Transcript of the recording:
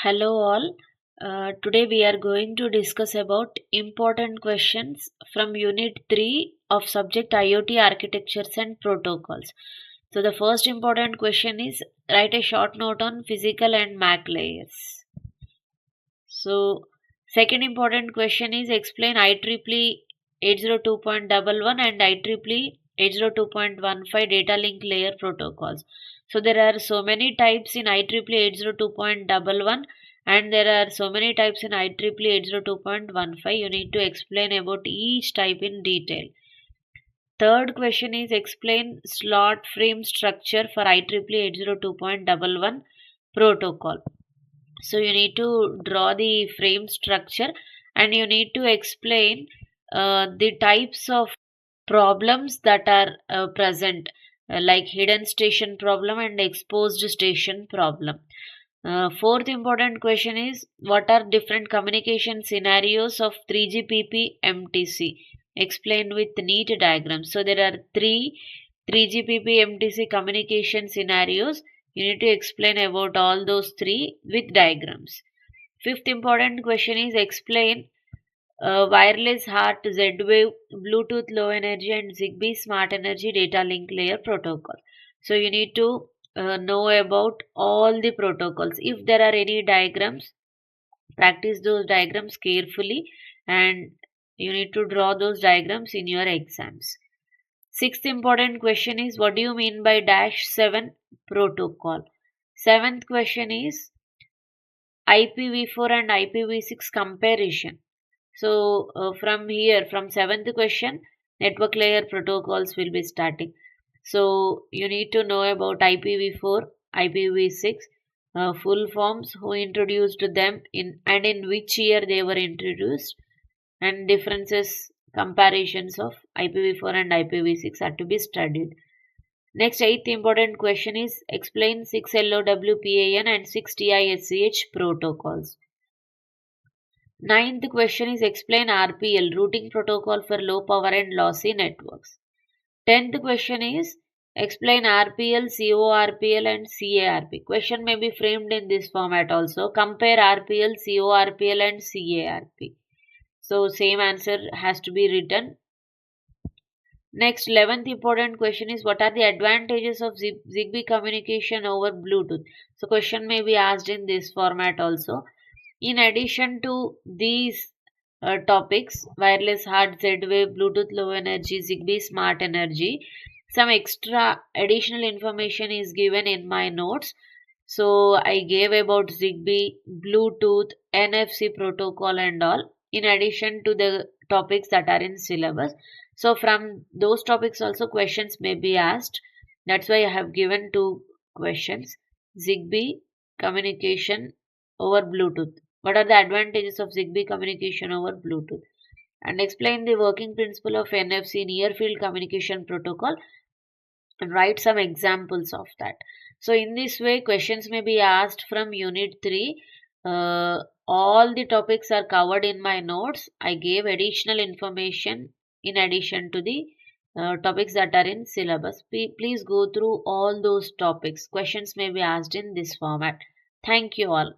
Hello all. Today we are going to discuss about important questions from Unit 3 of subject IoT architectures and protocols. So the first important question is write a short note on physical and MAC layers. So second important question is explain IEEE 802.11 and IEEE 802.15 data link layer protocols. So there are so many types in IEEE 802.11 and there are so many types in IEEE 802.15. You need to explain about each type in detail. Third question is explain slot frame structure for IEEE 802.11 protocol. So you need to draw the frame structure and you need to explain the types of problems that are present, like hidden station problem and exposed station problem. Fourth important question is what are different communication scenarios of 3GPP MTC? Explain with neat diagrams. So there are three 3GPP MTC communication scenarios. You need to explain about all those three with diagrams. Fifth important question is explain wireless HART, Z-Wave, Bluetooth Low Energy and ZigBee Smart Energy Data Link Layer Protocol. So you need to know about all the protocols. If there are any diagrams, practice those diagrams carefully and you need to draw those diagrams in your exams. Sixth important question is what do you mean by -7 protocol? Seventh question is IPv4 and IPv6 comparison. So from here, from seventh question, network layer protocols will be starting. So you need to know about IPv4, IPv6, full forms, who introduced them in which year they were introduced, and differences, comparisons of IPv4 and IPv6 are to be studied. Next, eighth important question is explain 6 LOWPAN and 6 TISCH protocols. Ninth question is explain RPL, routing protocol for low power and lossy networks. 10th question is explain RPL, CORPL and CARP. Question may be framed in this format also. Compare RPL, CORPL and CARP. So same answer has to be written. Next, 11th important question is what are the advantages of ZigBee communication over Bluetooth? So question may be asked in this format also. In addition to these topics, wireless HART, Z-Wave, Bluetooth Low Energy, ZigBee Smart Energy, some extra additional information is given in my notes. So I gave about ZigBee, Bluetooth, NFC protocol and all, in addition to the topics that are in syllabus. So from those topics also questions may be asked. That's why I have given two questions. ZigBee communication over Bluetooth. What are the advantages of ZigBee communication over Bluetooth? And explain the working principle of NFC near field communication protocol and write some examples of that. So in this way, questions may be asked from Unit 3. All the topics are covered in my notes. I gave additional information in addition to the topics that are in syllabus. Please go through all those topics. Questions may be asked in this format. Thank you all.